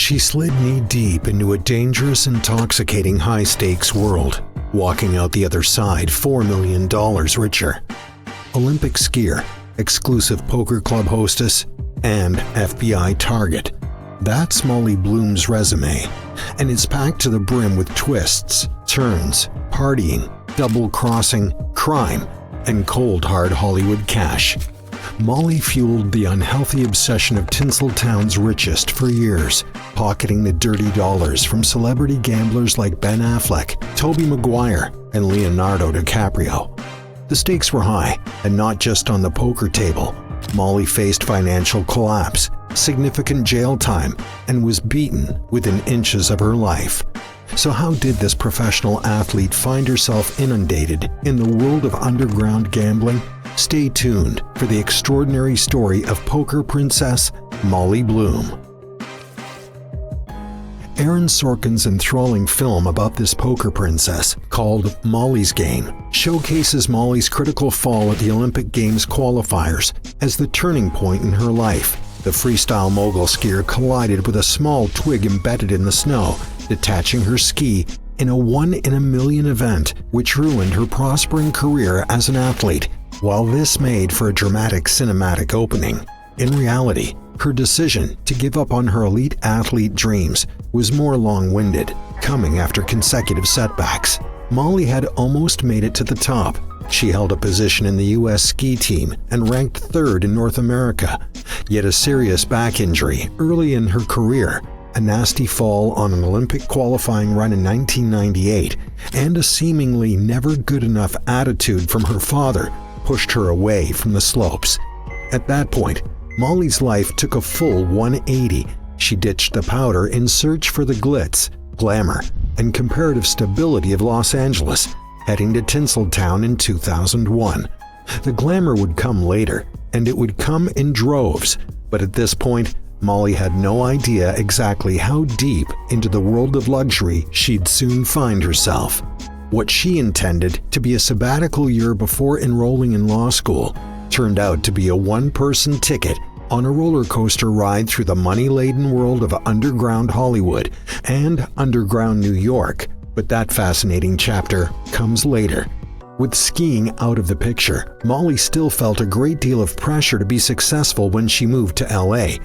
She slid knee-deep into a dangerous, intoxicating high-stakes world, walking out the other side $4 million richer. Olympic skier, exclusive poker club hostess, and FBI target. That's Molly Bloom's resume, and it's packed to the brim with twists, turns, partying, double-crossing, crime, and cold hard Hollywood cash. Molly fueled the unhealthy obsession of Tinseltown's richest for years, pocketing the dirty dollars from celebrity gamblers like Ben Affleck, Tobey Maguire, and Leonardo DiCaprio. The stakes were high, and not just on the poker table. Molly faced financial collapse, significant jail time, and was beaten within inches of her life. So how did this professional athlete find herself inundated in the world of underground gambling? Stay tuned for the extraordinary story of poker princess Molly Bloom. Aaron Sorkin's enthralling film about this poker princess, called Molly's Game, showcases Molly's critical fall at the Olympic Games qualifiers as the turning point in her life. The freestyle mogul skier collided with a small twig embedded in the snow, detaching her ski in a 1-in-a-million event, which ruined her prospering career as an athlete. While this made for a dramatic cinematic opening, in reality, her decision to give up on her elite athlete dreams was more long-winded, coming after consecutive setbacks. Molly had almost made it to the top. She held a position in the U.S. ski team and ranked third in North America. Yet a serious back injury early in her career, a nasty fall on an Olympic qualifying run in 1998, and a seemingly never good enough attitude from her father pushed her away from the slopes. At that point, Molly's life took a full 180. She ditched the powder in search for the glitz, glamour, and comparative stability of Los Angeles, heading to Tinseltown in 2001. The glamour would come later, and it would come in droves, but at this point, Molly had no idea exactly how deep into the world of luxury she'd soon find herself. What she intended to be a sabbatical year before enrolling in law school turned out to be a one-person ticket on a roller coaster ride through the money-laden world of underground Hollywood and underground New York. But that fascinating chapter comes later. With skiing out of the picture, Molly still felt a great deal of pressure to be successful when she moved to LA.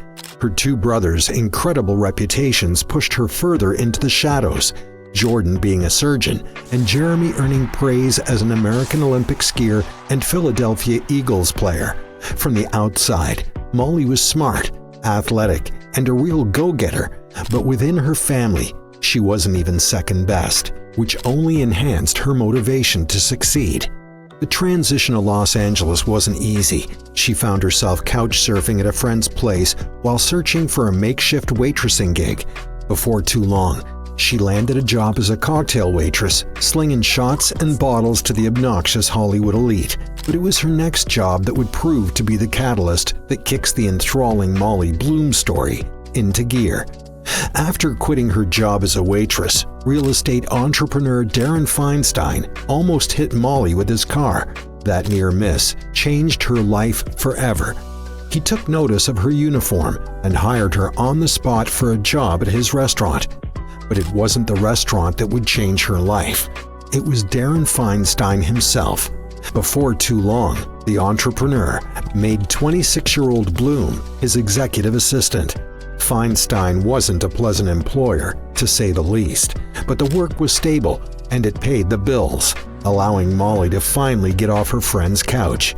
Her two brothers' incredible reputations pushed her further into the shadows, Jordan being a surgeon, and Jeremy earning praise as an American Olympic skier and Philadelphia Eagles player. From the outside, Molly was smart, athletic, and a real go-getter, but within her family, she wasn't even second best, which only enhanced her motivation to succeed. The transition to Los Angeles wasn't easy. She found herself couch surfing at a friend's place while searching for a makeshift waitressing gig. Before too long, she landed a job as a cocktail waitress, slinging shots and bottles to the obnoxious Hollywood elite. But it was her next job that would prove to be the catalyst that kicks the enthralling Molly Bloom story into gear. After quitting her job as a waitress, real estate entrepreneur Darren Feinstein almost hit Molly with his car. That near miss changed her life forever. He took notice of her uniform and hired her on the spot for a job at his restaurant. But it wasn't the restaurant that would change her life. It was Darren Feinstein himself. Before too long, the entrepreneur made 26-year-old Bloom his executive assistant. Feinstein wasn't a pleasant employer, to say the least, but the work was stable and it paid the bills, allowing Molly to finally get off her friend's couch.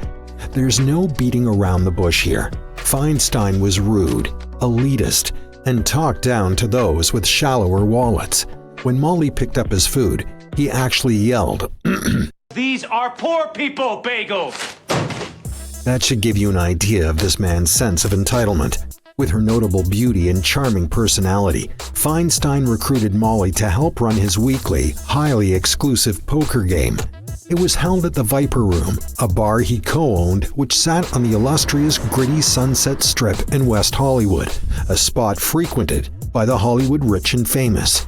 There's no beating around the bush here. Feinstein was rude, elitist, and talked down to those with shallower wallets. When Molly picked up his food, he actually yelled, "These are poor people bagels!" That should give you an idea of this man's sense of entitlement. With her notable beauty and charming personality, Feinstein recruited Molly to help run his weekly, highly exclusive poker game. It was held at the Viper Room, a bar he co-owned which sat on the illustrious gritty Sunset Strip in West Hollywood, a spot frequented by the Hollywood rich and famous.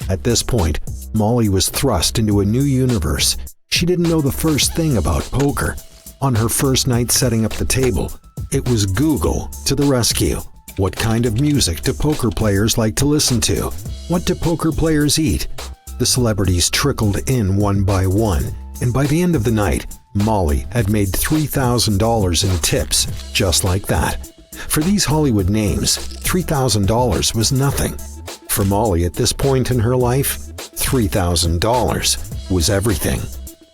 At this point, Molly was thrust into a new universe. She didn't know the first thing about poker. On her first night setting up the table, it was Google to the rescue. What kind of music do poker players like to listen to? What do poker players eat? The celebrities trickled in one by one, and by the end of the night, Molly had made $3,000 in tips, just like that. For these Hollywood names, $3,000 was nothing. For Molly at this point in her life, $3,000 was everything.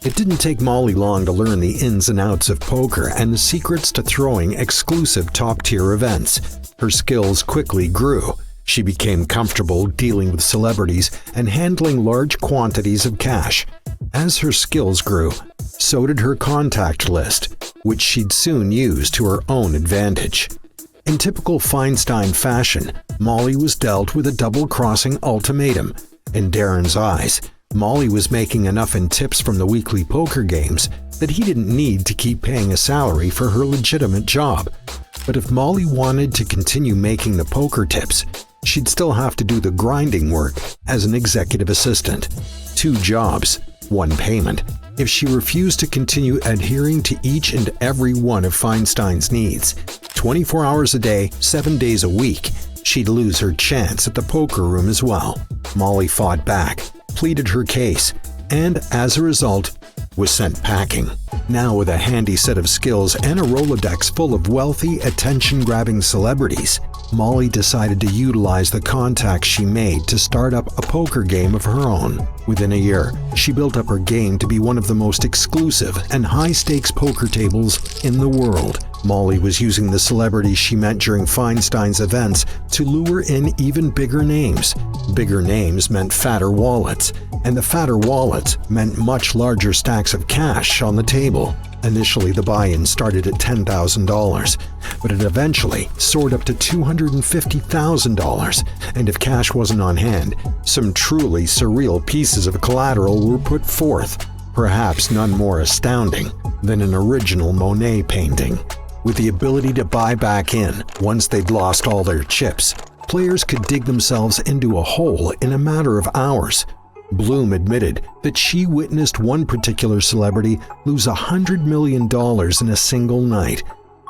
It didn't take Molly long to learn the ins and outs of poker and the secrets to throwing exclusive top-tier events. Her skills quickly grew. She became comfortable dealing with celebrities and handling large quantities of cash. As her skills grew, so did her contact list, which she'd soon use to her own advantage. In typical Feinstein fashion, Molly was dealt with a double-crossing ultimatum. In Darren's eyes, Molly was making enough in tips from the weekly poker games that he didn't need to keep paying a salary for her legitimate job. But if Molly wanted to continue making the poker tips, she'd still have to do the grinding work as an executive assistant. 2 jobs, 1 payment. If she refused to continue adhering to each and every one of Feinstein's needs, 24 hours a day, 7 days a week, she'd lose her chance at the poker room as well. Molly fought back, pleaded her case, and as a result, was sent packing. Now with a handy set of skills and a Rolodex full of wealthy, attention-grabbing celebrities, Molly decided to utilize the contacts she made to start up a poker game of her own. Within a year, she built up her game to be one of the most exclusive and high-stakes poker tables in the world. Molly was using the celebrities she met during Feinstein's events to lure in even bigger names. Bigger names meant fatter wallets, and the fatter wallets meant much larger stacks of cash on the table. Initially, the buy-in started at $10,000, but it eventually soared up to $250,000, and if cash wasn't on hand, some truly surreal pieces of collateral were put forth, perhaps none more astounding than an original Monet painting. With the ability to buy back in once they'd lost all their chips, players could dig themselves into a hole in a matter of hours. Bloom admitted that she witnessed one particular celebrity lose $100 million in a single night.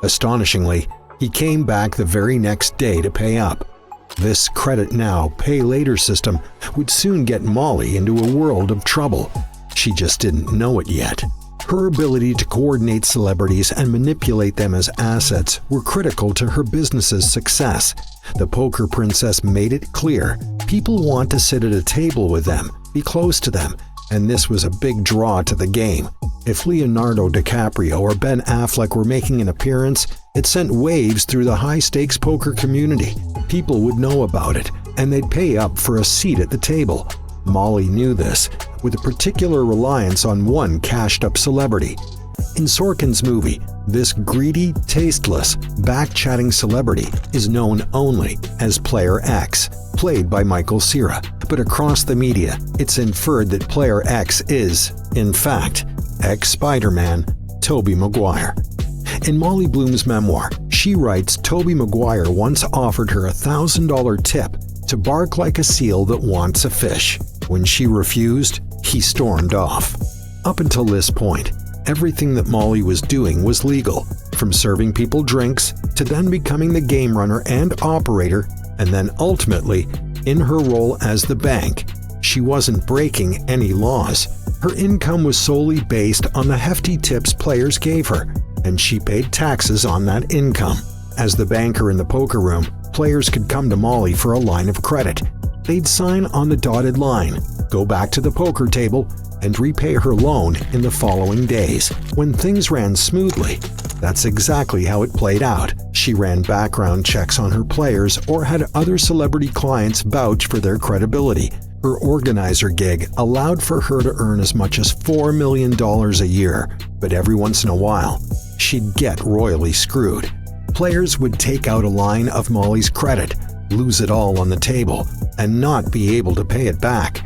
Astonishingly, he came back the very next day to pay up. This credit now, pay later system would soon get Molly into a world of trouble. She just didn't know it yet. Her ability to coordinate celebrities and manipulate them as assets were critical to her business's success. The Poker Princess made it clear people want to sit at a table with them, be close to them, and this was a big draw to the game. If Leonardo DiCaprio or Ben Affleck were making an appearance, it sent waves through the high-stakes poker community. People would know about it, and they'd pay up for a seat at the table. Molly knew this, with a particular reliance on one cashed-up celebrity. In Sorkin's movie, this greedy, tasteless, back-chatting celebrity is known only as Player X, played by Michael Cera, but across the media, it's inferred that Player X is, in fact, ex-Spider-Man Tobey Maguire. In Molly Bloom's memoir, she writes Tobey Maguire once offered her a $1,000 tip to bark like a seal that wants a fish. When she refused, he stormed off. Up until this point, everything that Molly was doing was legal, from serving people drinks to then becoming the game runner and operator, and then ultimately in her role as the bank. She wasn't breaking any laws. Her income was solely based on the hefty tips players gave her, and she paid taxes on that income. As the banker in the poker room, players could come to Molly for a line of credit. They'd sign on the dotted line, go back to the poker table, and repay her loan in the following days. When things ran smoothly, that's exactly how it played out. She ran background checks on her players or had other celebrity clients vouch for their credibility. Her organizer gig allowed for her to earn as much as $4 million a year, but every once in a while, she'd get royally screwed. Players would take out a line of Molly's credit, lose it all on the table, and not be able to pay it back.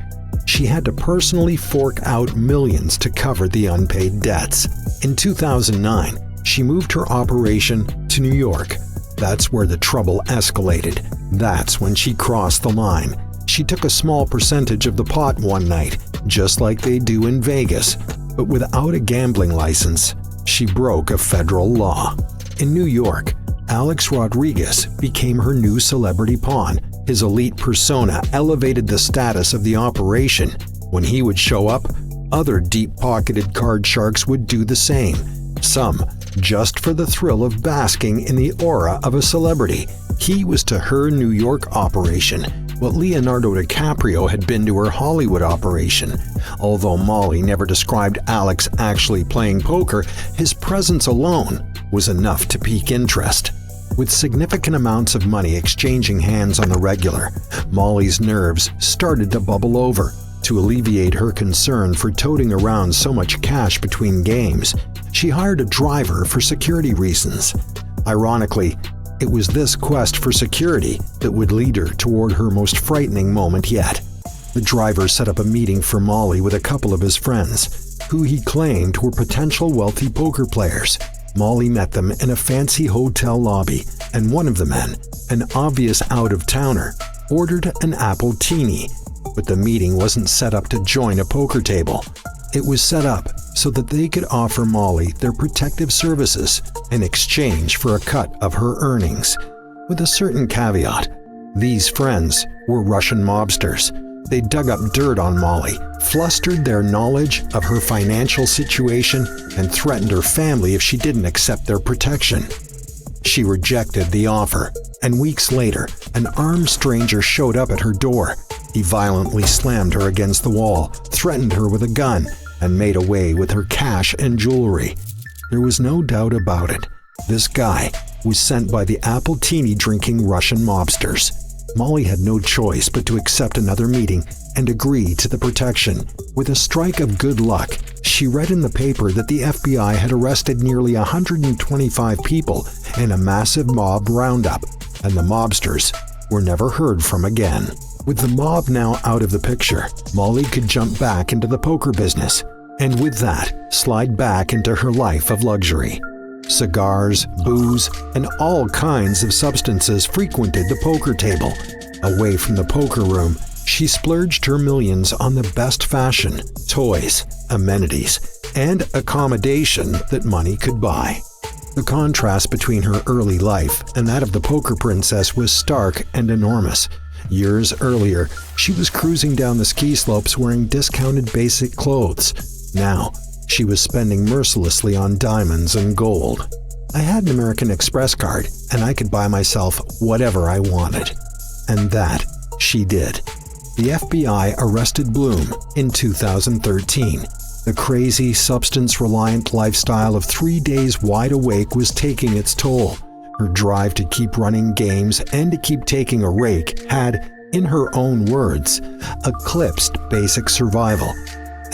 She had to personally fork out millions to cover the unpaid debts. In 2009, she moved her operation to New York. That's where the trouble escalated. That's when she crossed the line. She took a small percentage of the pot one night, just like they do in Vegas, but without a gambling license. She broke a federal law. In New York, Alex Rodriguez became her new celebrity pawn. His elite persona elevated the status of the operation. When he would show up, other deep-pocketed card sharks would do the same, some just for the thrill of basking in the aura of a celebrity. He was to her New York operation what Leonardo DiCaprio had been to her Hollywood operation. Although Molly never described Alex actually playing poker, his presence alone was enough to pique interest. With significant amounts of money exchanging hands on the regular, Molly's nerves started to bubble over. To alleviate her concern for toting around so much cash between games, she hired a driver for security reasons. Ironically, it was this quest for security that would lead her toward her most frightening moment yet. The driver set up a meeting for Molly with a couple of his friends, who he claimed were potential wealthy poker players. Molly met them in a fancy hotel lobby, and one of the men, an obvious out-of-towner, ordered an appletini. But the meeting wasn't set up to join a poker table. It was set up so that they could offer Molly their protective services in exchange for a cut of her earnings. With a certain caveat, these friends were Russian mobsters. They dug up dirt on Molly, flustered their knowledge of her financial situation, and threatened her family if she didn't accept their protection. She rejected the offer, and weeks later, an armed stranger showed up at her door. He violently slammed her against the wall, threatened her with a gun, and made away with her cash and jewelry. There was no doubt about it. This guy was sent by the appletini-drinking Russian mobsters. Molly had no choice but to accept another meeting and agree to the protection. With a strike of good luck, she read in the paper that the FBI had arrested nearly 125 people in a massive mob roundup, and the mobsters were never heard from again. With the mob now out of the picture, Molly could jump back into the poker business, and with that, slide back into her life of luxury. Cigars, booze, and all kinds of substances frequented the poker table. Away from the poker room, she splurged her millions on the best fashion, toys, amenities, and accommodation that money could buy. The contrast between her early life and that of the poker princess was stark and enormous. Years earlier, she was cruising down the ski slopes wearing discounted basic clothes. Now, she was spending mercilessly on diamonds and gold. I had an American Express card, and I could buy myself whatever I wanted. And that she did. The FBI arrested Bloom in 2013. The crazy, substance-reliant lifestyle of 3 days wide awake was taking its toll. Her drive to keep running games and to keep taking a rake had, in her own words, eclipsed basic survival.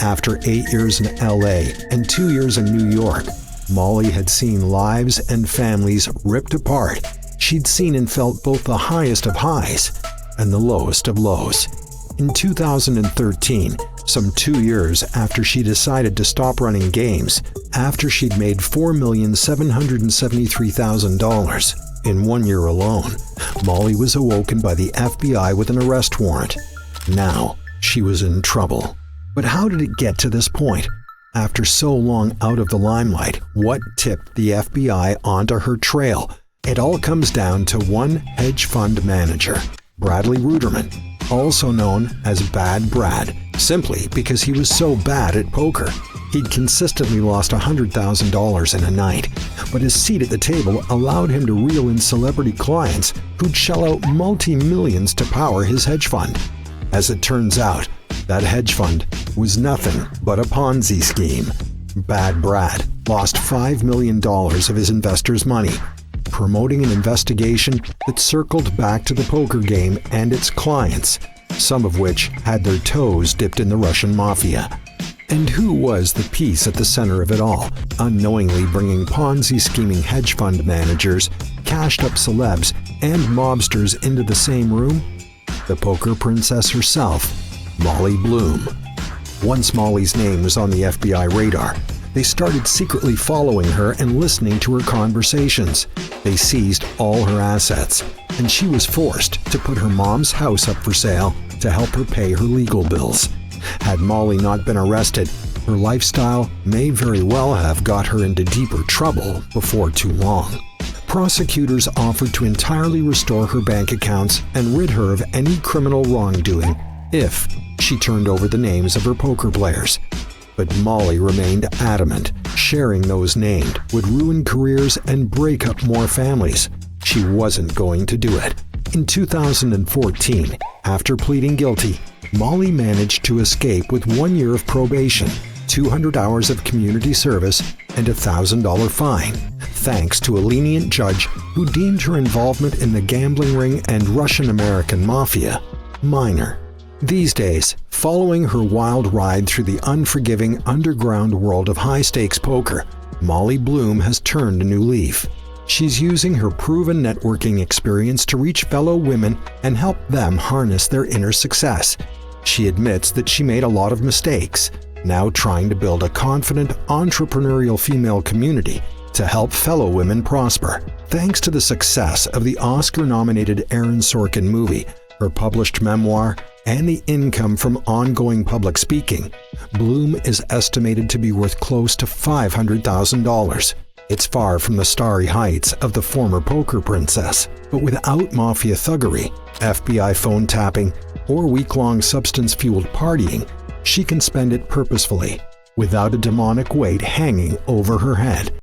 After 8 years in LA and 2 years in New York, Molly had seen lives and families ripped apart. She'd seen and felt both the highest of highs and the lowest of lows. In 2013, some 2 years after she decided to stop running games, after she'd made $4,773,000 in 1 year alone, Molly was awoken by the FBI with an arrest warrant. Now, she was in trouble. But how did it get to this point? After so long out of the limelight, what tipped the FBI onto her trail? It all comes down to one hedge fund manager, Bradley Ruderman, also known as Bad Brad, simply because he was so bad at poker. He'd consistently lost $100,000 in a night, but his seat at the table allowed him to reel in celebrity clients who'd shell out multi-millions to power his hedge fund. As it turns out, that hedge fund was nothing but a Ponzi scheme. Bad Brad lost $5 million of his investors' money, promoting an investigation that circled back to the poker game and its clients, some of which had their toes dipped in the Russian mafia. And who was the piece at the center of it all, unknowingly bringing Ponzi scheming hedge fund managers, cashed-up celebs, and mobsters into the same room? The poker princess herself, Molly Bloom. Once Molly's name was on the FBI radar, they started secretly following her and listening to her conversations. They seized all her assets, and she was forced to put her mom's house up for sale to help her pay her legal bills. Had Molly not been arrested, her lifestyle may very well have got her into deeper trouble before too long. Prosecutors offered to entirely restore her bank accounts and rid her of any criminal wrongdoing if she turned over the names of her poker players. But Molly remained adamant. Sharing those named would ruin careers and break up more families. She wasn't going to do it. In 2014, after pleading guilty, Molly managed to escape with 1 year of probation, 200 hours of community service, and a $1,000 fine, thanks to a lenient judge who deemed her involvement in the gambling ring and Russian-American mafia minor. These days, following her wild ride through the unforgiving underground world of high-stakes poker, Molly Bloom has turned a new leaf. She's using her proven networking experience to reach fellow women and help them harness their inner success. She admits that she made a lot of mistakes, now trying to build a confident, entrepreneurial female community to help fellow women prosper. Thanks to the success of the Oscar-nominated Aaron Sorkin movie, her published memoir, and the income from ongoing public speaking, Bloom is estimated to be worth close to $500,000. It's far from the starry heights of the former poker princess, but without mafia thuggery, FBI phone tapping, or week-long substance-fueled partying, she can spend it purposefully, without a demonic weight hanging over her head.